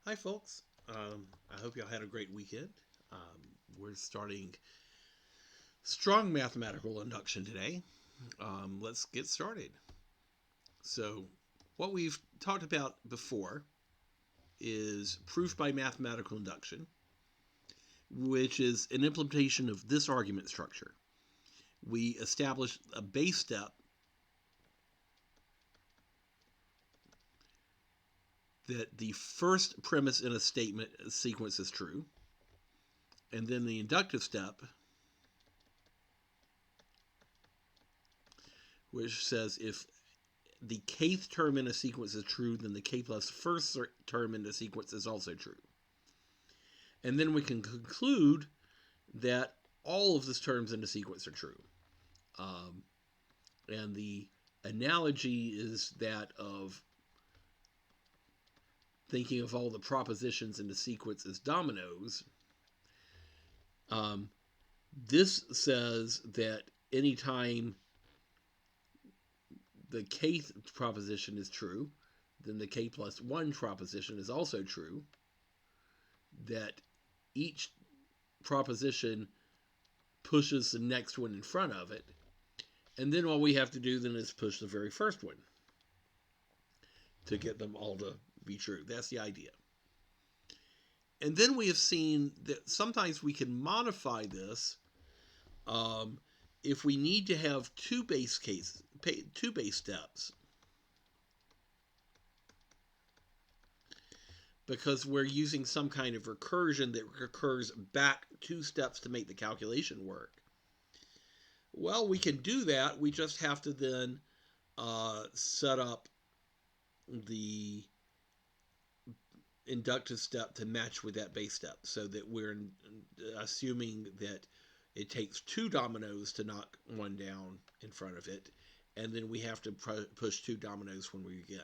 Hi, folks. I hope y'all had a great weekend. We're starting strong mathematical induction today. Let's get started. So, what we've talked about before is proof by mathematical induction, which is an implementation of this argument structure. We establish a base step that the first premise in a statement sequence is true, and then the inductive step, which says if the kth term in a sequence is true, then the k plus first term in the sequence is also true. And then we can conclude that all of the terms in the sequence are true. And the analogy is that of thinking of all the propositions in the sequence as dominoes. This says that anytime the kth proposition is true, then the k plus 1 proposition is also true. That each proposition pushes the next one in front of it. And then all we have to do then is push the very first one to get them all to be true. That's the idea. And then we have seen that sometimes we can modify this if we need to have two base steps, because we're using some kind of recursion that recurs back 2 steps to make the calculation work. Well, we can do that. We just have to then set up the inductive step to match with that base step, so that we're assuming that it takes 2 dominoes to knock one down in front of it, and then we have to push 2 dominoes when we begin.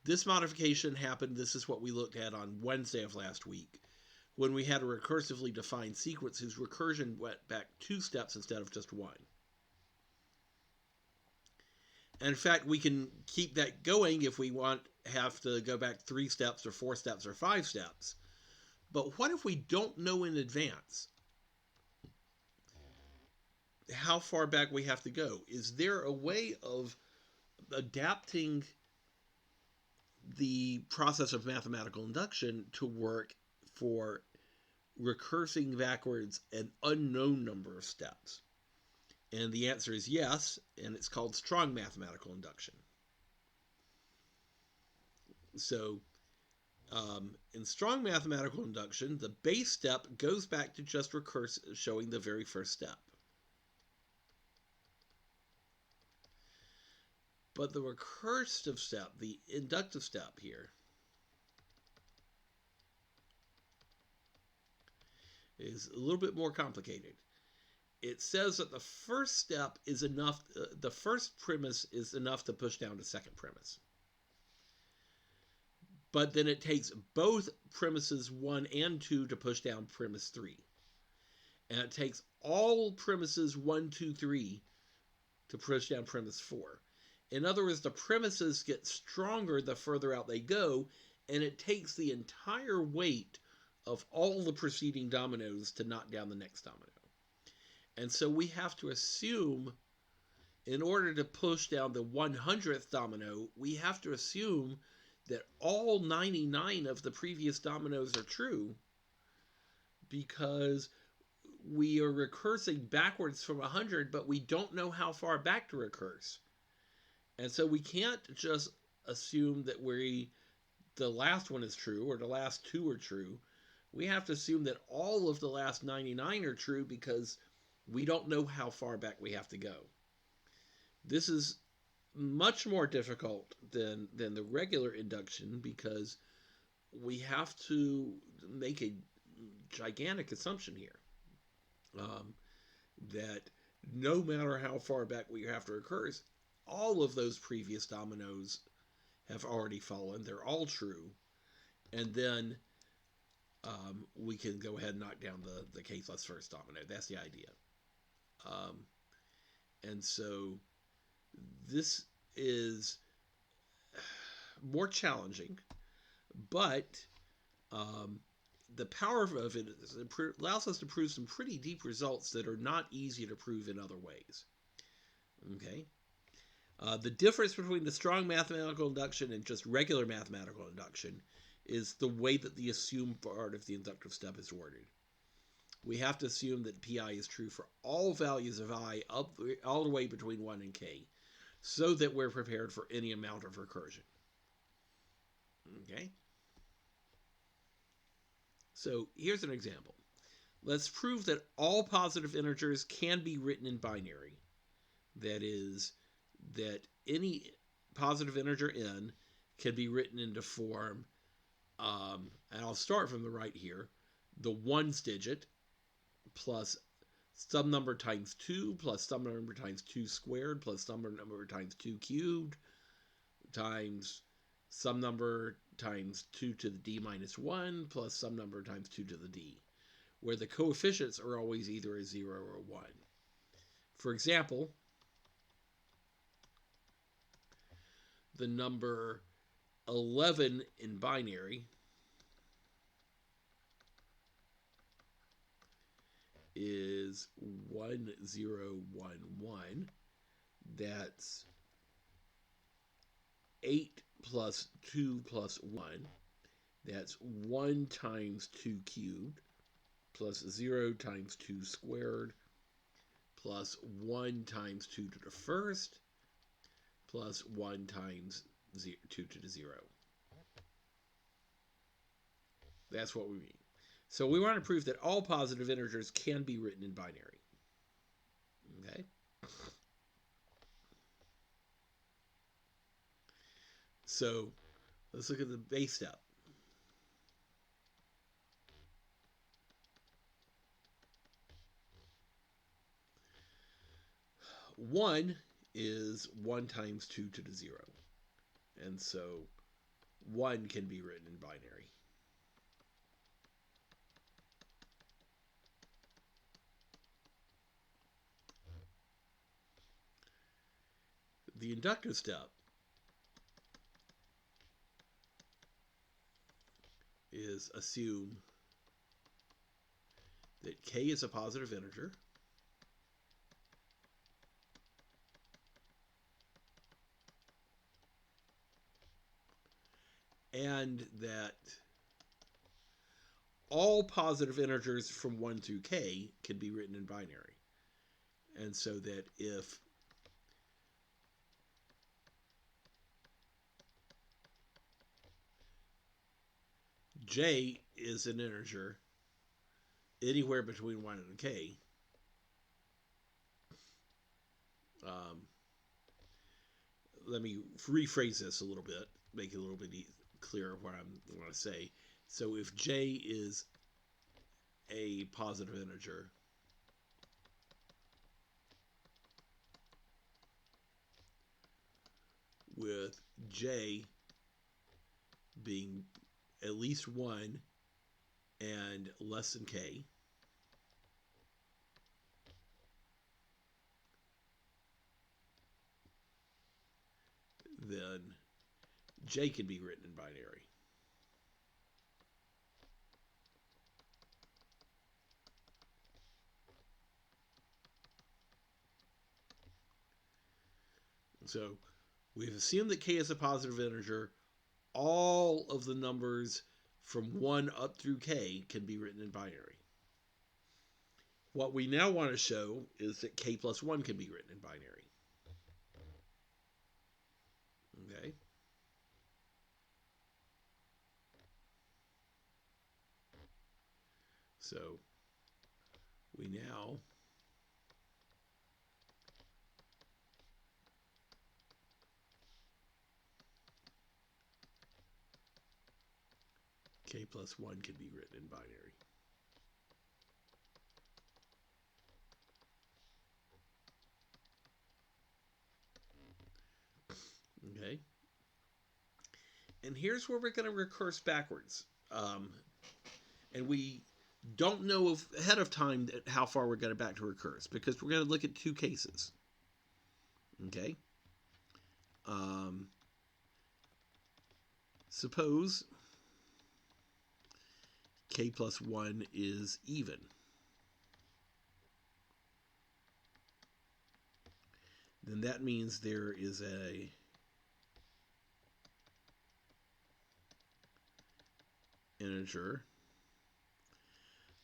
This modification happened, this is what we looked at on Wednesday of last week, when we had a recursively defined sequence whose recursion went back 2 steps instead of just 1. And in fact, we can keep that going if we have to go back 3 steps or 4 steps or 5 steps. But what if we don't know in advance how far back we have to go? Is there a way of adapting the process of mathematical induction to work for recursing backwards an unknown number of steps? And the answer is yes, and it's called strong mathematical induction. So, in strong mathematical induction, the base step goes back to just showing the very first step. But the recursive step, the inductive step here, is a little bit more complicated. It says that the first step is enough, the first premise is enough to push down the second premise. But then it takes both premises 1 and 2 to push down premise 3. And it takes all premises 1, 2, 3 to push down premise 4. In other words, the premises get stronger the further out they go, and it takes the entire weight of all the preceding dominoes to knock down the next domino. And so we have to assume, in order to push down the 100th domino, we have to assume that all 99 of the previous dominoes are true, because we are recursing backwards from 100, but we don't know how far back to recurse. And so we can't just assume that the last one is true or the last 2 are true. We have to assume that all of the last 99 are true, because we don't know how far back we have to go. This is much more difficult than the regular induction, because we have to make a gigantic assumption here, that no matter how far back we have to recurse, all of those previous dominoes have already fallen. They're all true. And then we can go ahead and knock down the k plus first domino. That's the idea. And so this is more challenging, But the power of it is it allows us to prove some pretty deep results that are not easy to prove in other ways. Okay? The difference between the strong mathematical induction and just regular mathematical induction is the way that the assumed part of the inductive step is worded. We have to assume that pi is true for all values of I up all the way between 1 and k, so that we're prepared for any amount of recursion. Okay? So here's an example. Let's prove that all positive integers can be written in binary. That is, that any positive integer n can be written into form, and I'll start from the right here, the ones digit plus some number times 2 plus some number times 2 squared plus some number times 2 cubed times some number times 2 to the d minus 1 plus some number times 2 to the d, where the coefficients are always either a 0 or a 1. For example, the number 11 in binary is 1011. That's 8 plus 2 plus 1. That's 1 times 2 cubed plus 0 times 2 squared plus 1 times 2 to the first plus 1 times 2 to the 0. That's what we mean. So we want to prove that all positive integers can be written in binary. Okay? So let's look at the base step. One is 1 times 2 to the 0. And so 1 can be written in binary. The inductive step is assume that k is a positive integer and that all positive integers from 1 through k can be written in binary. And so that if j is an integer anywhere between 1 and k, let me rephrase this a little bit, make it a little bit clearer what I want to say. So if j is a positive integer, with j being at least 1 and less than k, then j can be written in binary. So we've assumed that k is a positive integer. All of the numbers from 1 up through k can be written in binary. What we now want to show is that k plus 1 can be written in binary. Okay. So we now k plus 1 can be written in binary. Okay. And here's where we're going to recurse backwards. And we don't know ahead of time how far we're going to back to recurse, because we're going to look at two cases. Okay. Suppose k plus 1 is even. Then that means there is a integer.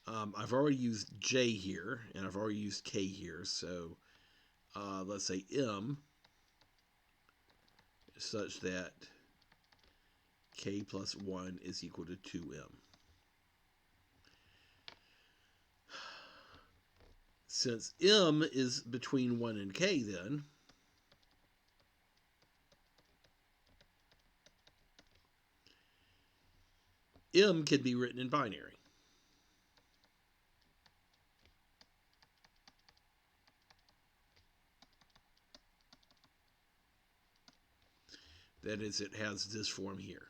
I've already used j here, and I've already used k here, so let's say m such that k plus 1 is equal to 2m. Since m is between 1 and k, then m can be written in binary. That is, it has this form here.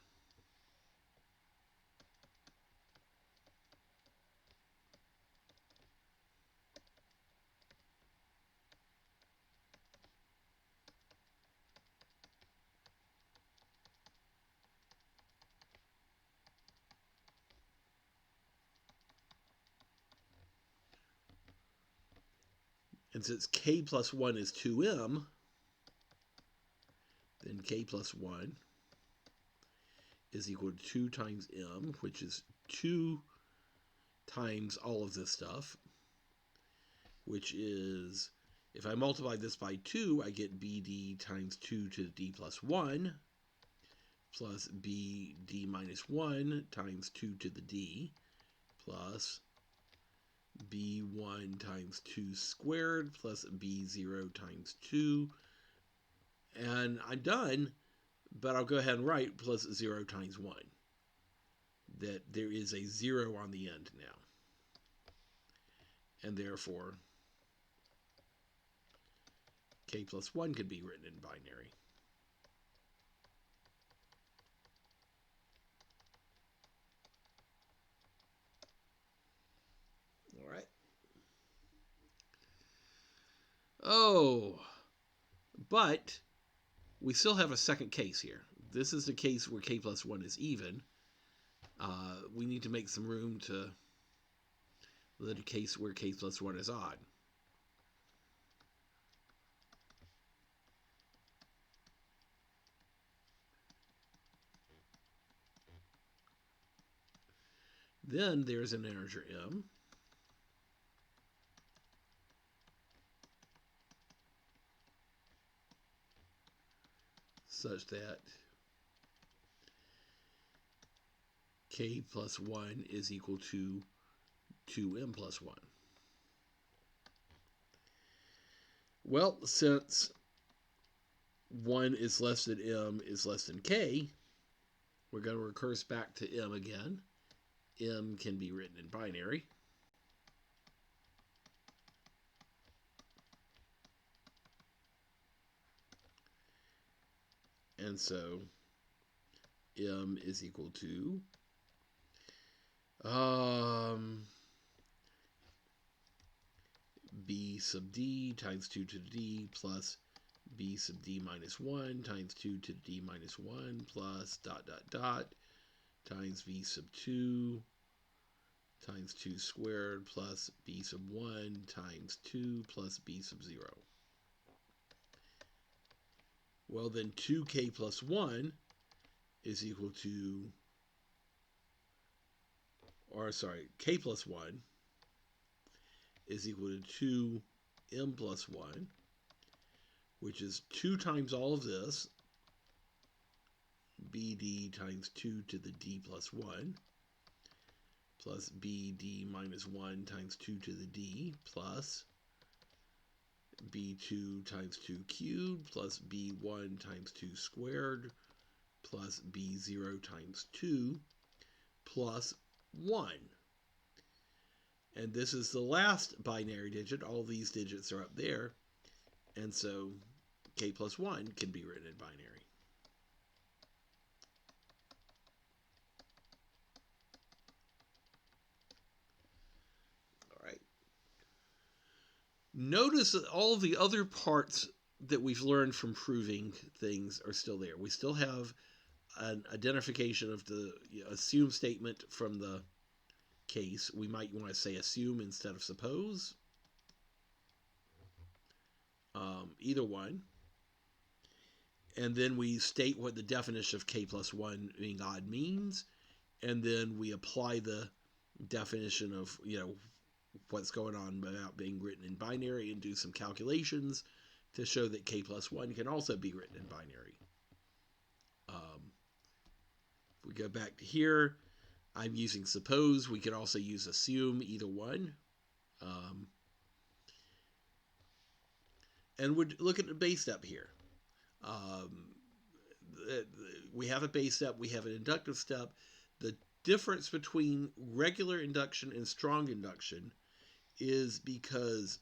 And since k plus 1 is 2m, then k plus 1 is equal to 2 times m, which is 2 times all of this stuff, which is, if I multiply this by 2, I get bd times 2 to the d plus 1, plus bd minus 1 times 2 to the d, plus b1 times 2 squared, plus b0 times 2. And I'm done, but I'll go ahead and write plus 0 times 1. That there is a 0 on the end now. And therefore, k plus 1 could be written in binary. All right. Oh, but we still have a second case here. This is the case where k plus 1 is even. We need to make some room to let a case where k plus 1 is odd. Then there's an integer m such that k plus 1 is equal to 2m plus 1. Well, since 1 is less than m is less than k, we're going to recurse back to m again. M can be written in binary. And so m is equal to b sub d times 2 to the d plus b sub d minus 1 times 2 to the d minus 1 plus dot dot dot times b sub 2 times 2 squared plus b sub 1 times 2 plus b sub 0. Well, then 2k plus 1 is equal to, or sorry, k plus 1 is equal to 2m plus 1, which is 2 times all of this, bd times 2 to the d plus 1, plus bd minus 1 times 2 to the d, plus b2 times 2 cubed, plus b1 times 2 squared, plus b0 times 2, plus 1. And this is the last binary digit. All these digits are up there. And so k plus 1 can be written in binary. All right. Notice that all of the other parts that we've learned from proving things are still there. We still have an identification of the assumed statement from the case, we might want to say assume instead of suppose. Either one. And then we state what the definition of k plus 1 being odd means. And then we apply the definition of, what's going on about being written in binary and do some calculations to show that k plus 1 can also be written in binary. If we go back to here, I'm using suppose. We could also use assume, either one. And we'd look at the base step here. We have a base step, we have an inductive step. The difference between regular induction and strong induction is because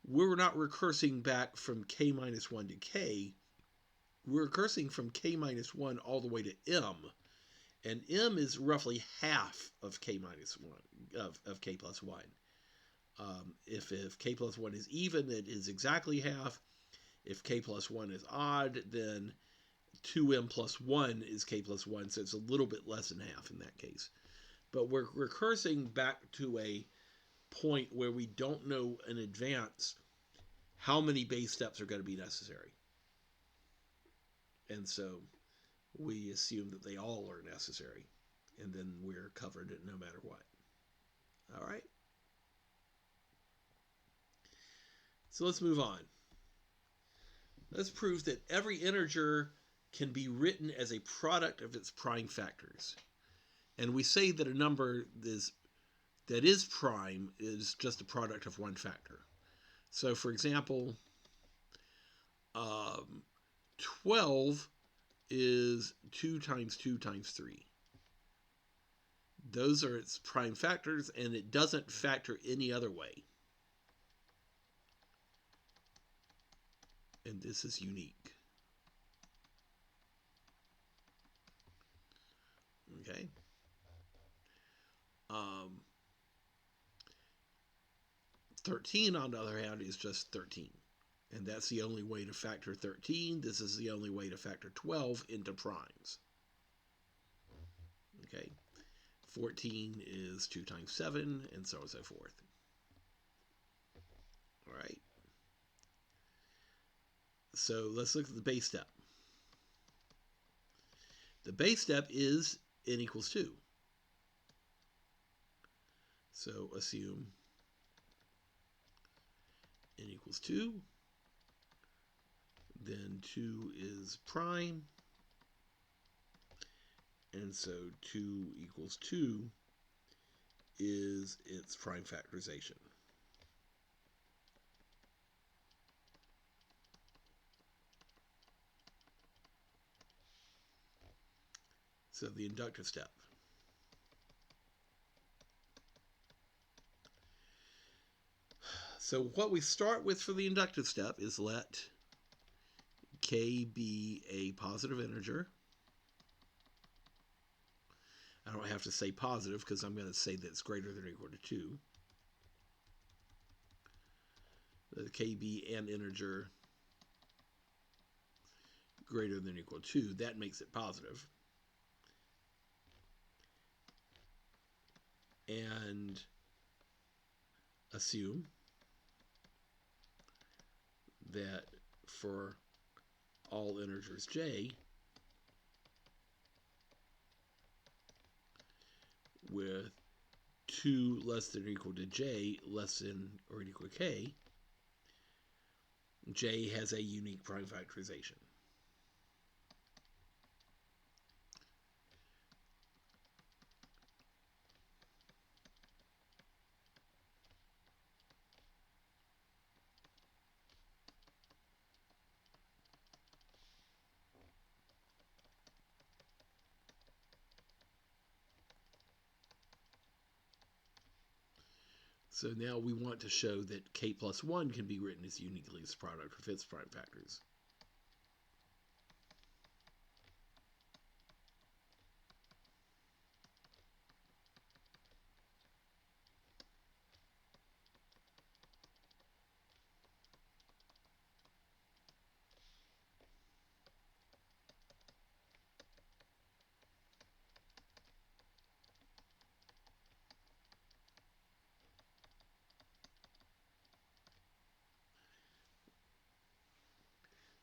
we're not recursing back from k minus 1 to k. We're recursing from k minus 1 all the way to m. And m is roughly half of k minus 1, of k plus 1. If k plus 1 is even, it is exactly half. If k plus 1 is odd, then 2m plus 1 is k plus 1, so it's a little bit less than half in that case. But we're recursing back to a point where we don't know in advance how many base steps are going to be necessary. And so we assume that they all are necessary, and then we're covered no matter what. All right? So let's move on. Let's prove that every integer can be written as a product of its prime factors. And we say that a number that is prime is just a product of one factor. So for example, 12 is 2 times 2 times 3. Those are its prime factors, and it doesn't factor any other way. And this is unique. Okay. 13, on the other hand, is just 13. And that's the only way to factor 13. This is the only way to factor 12 into primes. Okay. 14 is 2 times 7, and so on and so forth. All right. So let's look at the base step. The base step is n equals 2. So assume n equals 2. Then 2 is prime. And so 2 equals 2 is its prime factorization. So the inductive step. So what we start with for the inductive step is let k be a positive integer. I don't have to say positive because I'm going to say that it's greater than or equal to 2. Let k be an integer greater than or equal to 2. That makes it positive. And assume that for all integers j, with 2 less than or equal to j less than or equal to k, j has a unique prime factorization. So now we want to show that k plus 1 can be written as uniquely as product of its prime factors.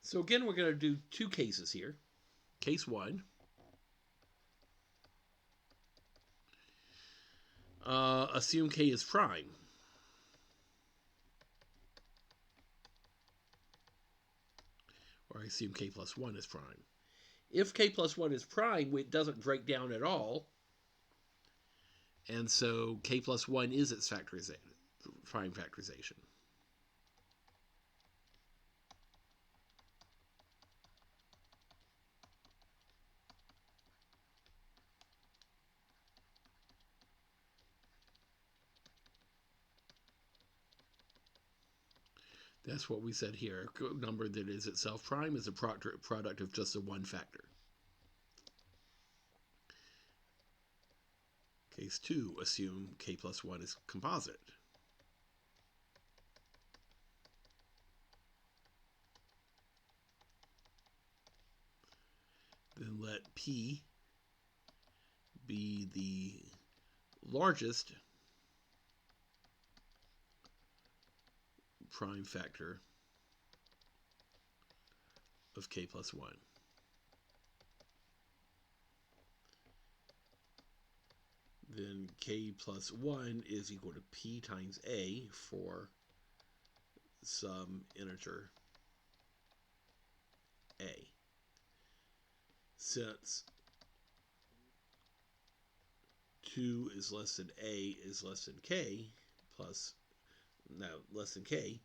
So again, we're going to do two cases here. Case 1. Assume k is prime. Or I assume k plus 1 is prime. If k plus 1 is prime, it doesn't break down at all. And so k plus 1 is its prime factorization. That's what we said here. A number that is itself prime is a product of just a one factor. Case 2, assume k plus 1 is composite. Then let p be the largest prime factor of k plus 1. Then k plus 1 is equal to p times a for some integer a. Since 2 is less than a is less than k, less than k,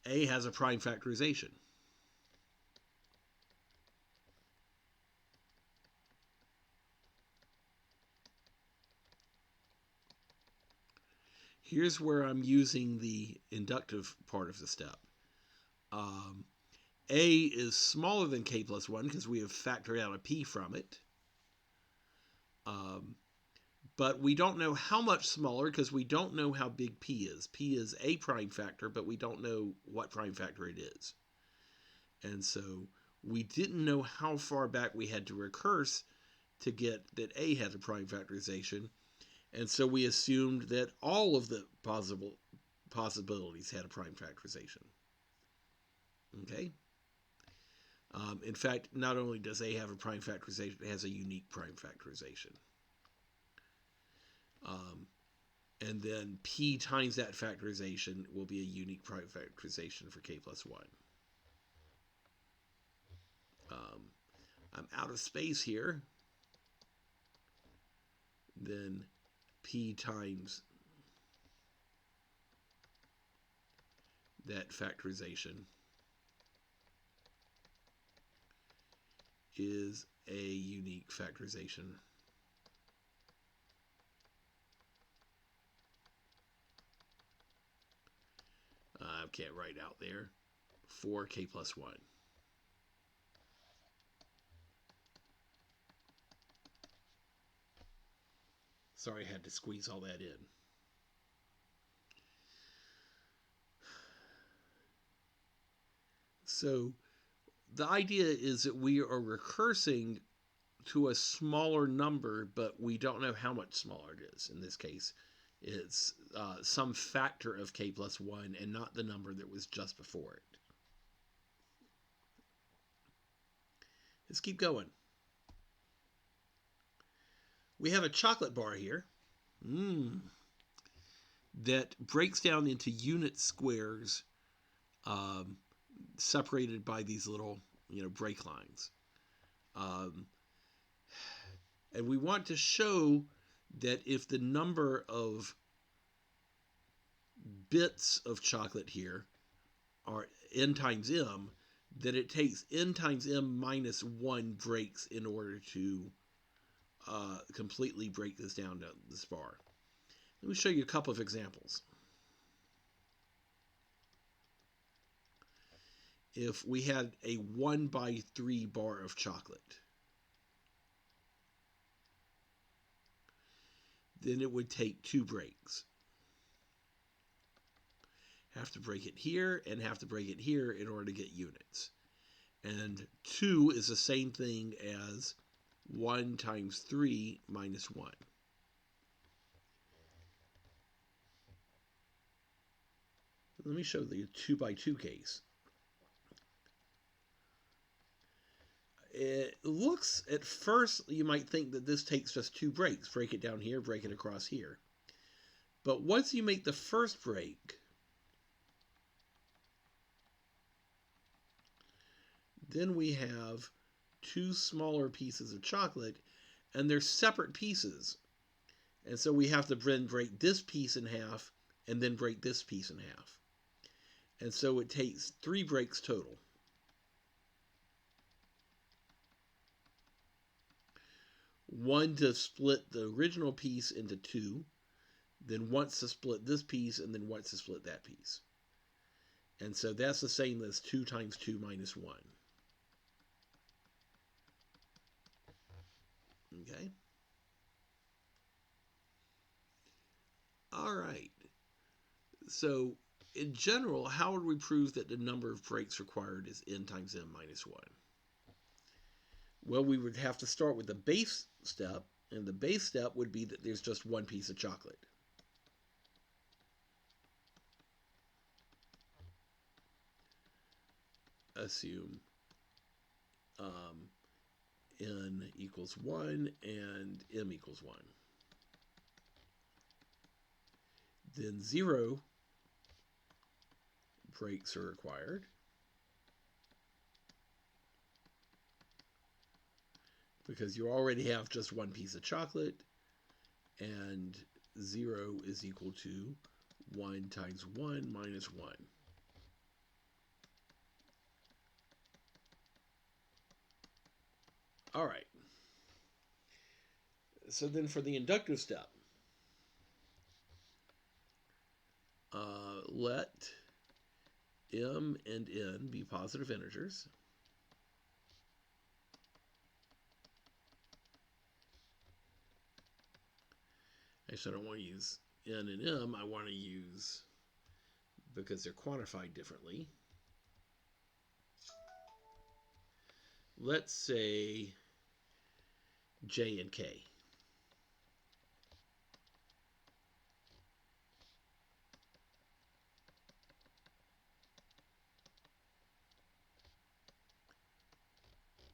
a has a prime factorization. Here's where I'm using the inductive part of the step. A is smaller than k plus 1 because we have factored out a p from it. But we don't know how much smaller because we don't know how big p is. P is a prime factor, but we don't know what prime factor it is. And so we didn't know how far back we had to recurse to get that a had a prime factorization. And so we assumed that all of the possibilities had a prime factorization. Okay? In fact, not only does a have a prime factorization, it has a unique prime factorization. And then p times that factorization will be a unique prime factorization for k plus 1. I'm out of space here. Then p times that factorization is a unique factorization I can't write out there for k plus 1. Sorry I had to squeeze all that in. So the idea is that we are recursing to a smaller number, but we don't know how much smaller it is. In this case, it's some factor of k plus 1 and not the number that was just before it. Let's keep going. We have a chocolate bar here that breaks down into unit squares separated by these little break lines. And we want to show that if the number of bits of chocolate here are n times m, that it takes n times m minus 1 breaks in order to completely break this down to this bar. Let me show you a couple of examples. If we had a 1 by 3 bar of chocolate, then it would take 2 breaks. Have to break it here and have to break it here in order to get units. And 2 is the same thing as 1 times 3 minus 1. Let me show the 2 by 2 case. it looks, at first, you might think that this takes just 2 breaks. Break it down here, break it across here. But once you make the first break, then we have 2 smaller pieces of chocolate, and they're separate pieces. And so we have to then break this piece in half, and then break this piece in half. And so it takes 3 breaks total. One to split the original piece into 2, then once to split this piece, and then once to split that piece. And so that's the same as 2 times 2 minus 1. Okay? All right. So, in general, how would we prove that the number of breaks required is n times m minus 1? Well, we would have to start with the base step, and the base step would be that there's just 1 piece of chocolate. Assume n equals 1 and m equals 1. Then 0 breaks are required. Because you already have just 1 piece of chocolate, and 0 is equal to 1 times 1 minus 1. All right. So then for the inductive step, let m and n be positive integers. Actually, I don't want to use n and m. I want to use, because they're quantified differently, let's say j and k.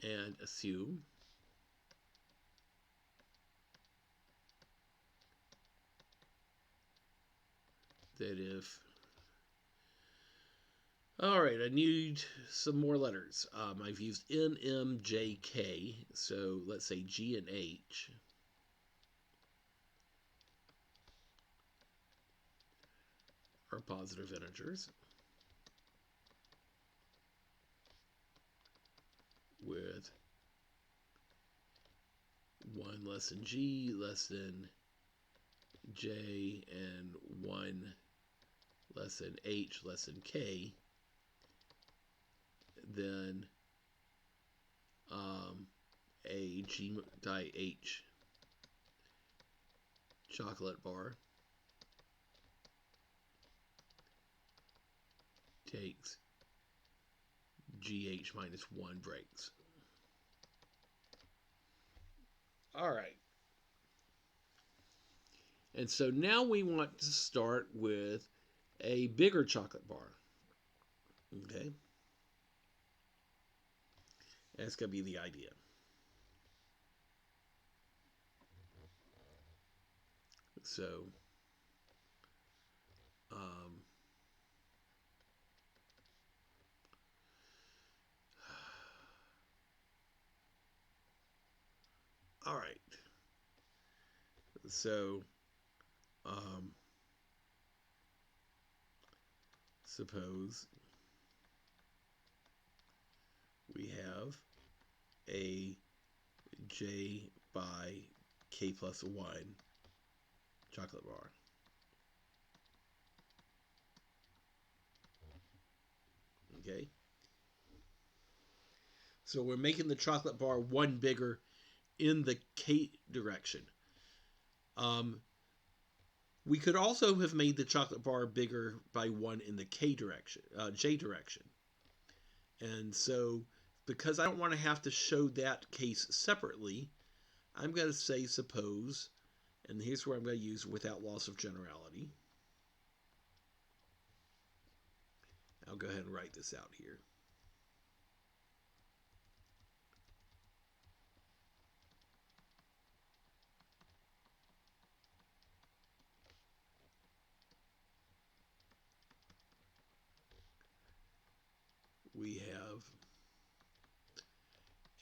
And assume that if, all right, I need some more letters. I've used N, M, J, K, so let's say G and H are positive integers with 1 less than G, less than J, and 1 less than H, less than K, then a G die H chocolate bar takes GH minus 1 breaks. All right. And so now we want to start with a bigger chocolate bar. Okay? That's going to be the idea. So, all right. So, suppose we have a j by k plus 1 chocolate bar. Okay? So we're making the chocolate bar 1 bigger in the k direction. We could also have made the chocolate bar bigger by 1 in the k direction, j direction. And so, because I don't want to have to show that case separately, I'm going to say suppose, and here's where I'm going to use without loss of generality. I'll go ahead and write this out here.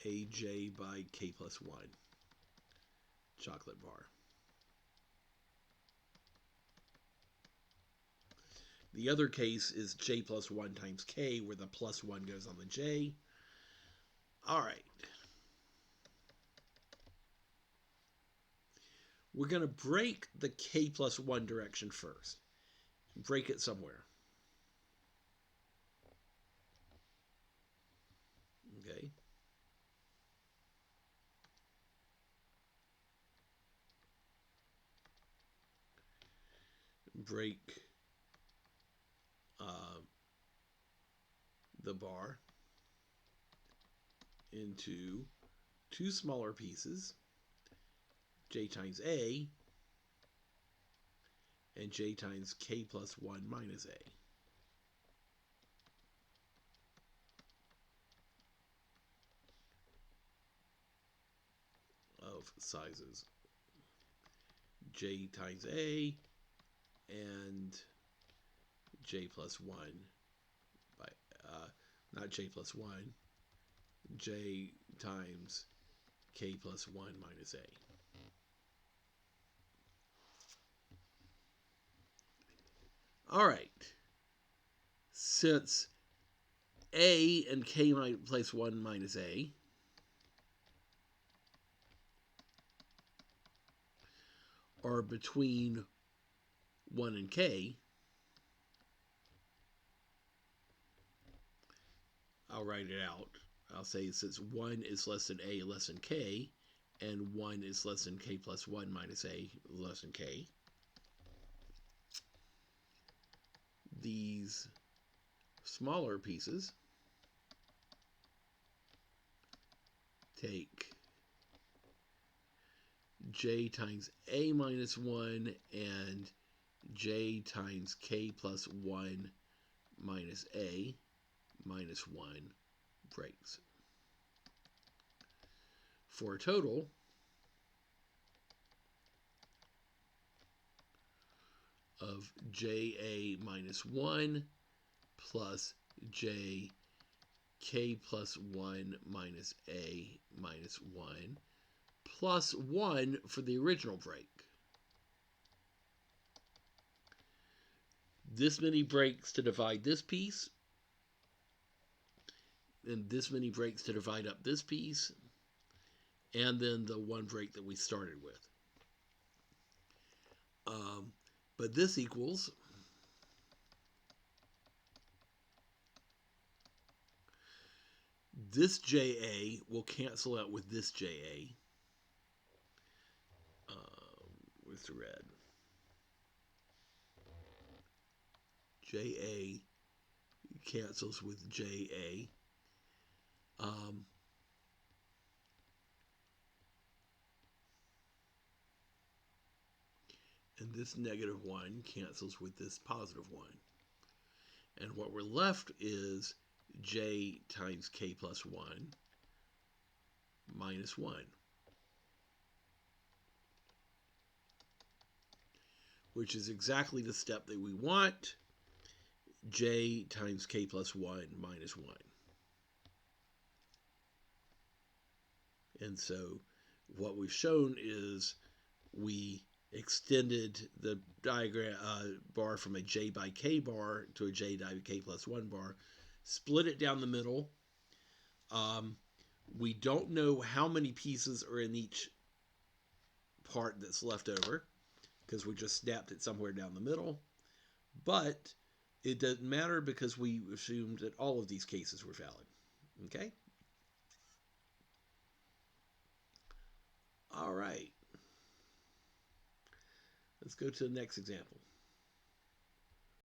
of AJ by K plus 1 chocolate bar. The other case is J plus 1 times K, where the plus 1 goes on the J. All right. We're going to break the K plus 1 direction first. Break it somewhere. Okay. Break the bar into two smaller pieces, J times A and J times K plus 1 minus A. Of sizes J times A and J plus 1 by, not J plus 1, J times K plus 1 minus A. All right. Since A and K plus 1 minus A are between 1 and K, I'll write it out. I'll say since 1 is less than A less than K, and 1 is less than K plus 1 minus A less than K, these smaller pieces take J times A minus 1 and J times K plus 1 minus A minus 1 breaks, for a total of JA minus 1 plus J K plus 1 minus A minus 1 plus 1 for the original break. This many breaks to divide this piece, and this many breaks to divide up this piece, and then the one break that we started with. But this equals this JA will cancel out with this JA. Where's the red? JA cancels with JA. And this negative 1 cancels with this positive 1. And what we're left is J times K plus 1 minus 1. Which is exactly the step that we want. J times K plus 1 minus 1. And so what we've shown is we extended the diagram bar from a J by K bar to a J by K plus 1 bar, split it down the middle. We don't know how many pieces are in each part that's left over because we just snapped it somewhere down the middle. But it doesn't matter because we assumed that all of these cases were valid. Okay? All right. Let's go to the next example.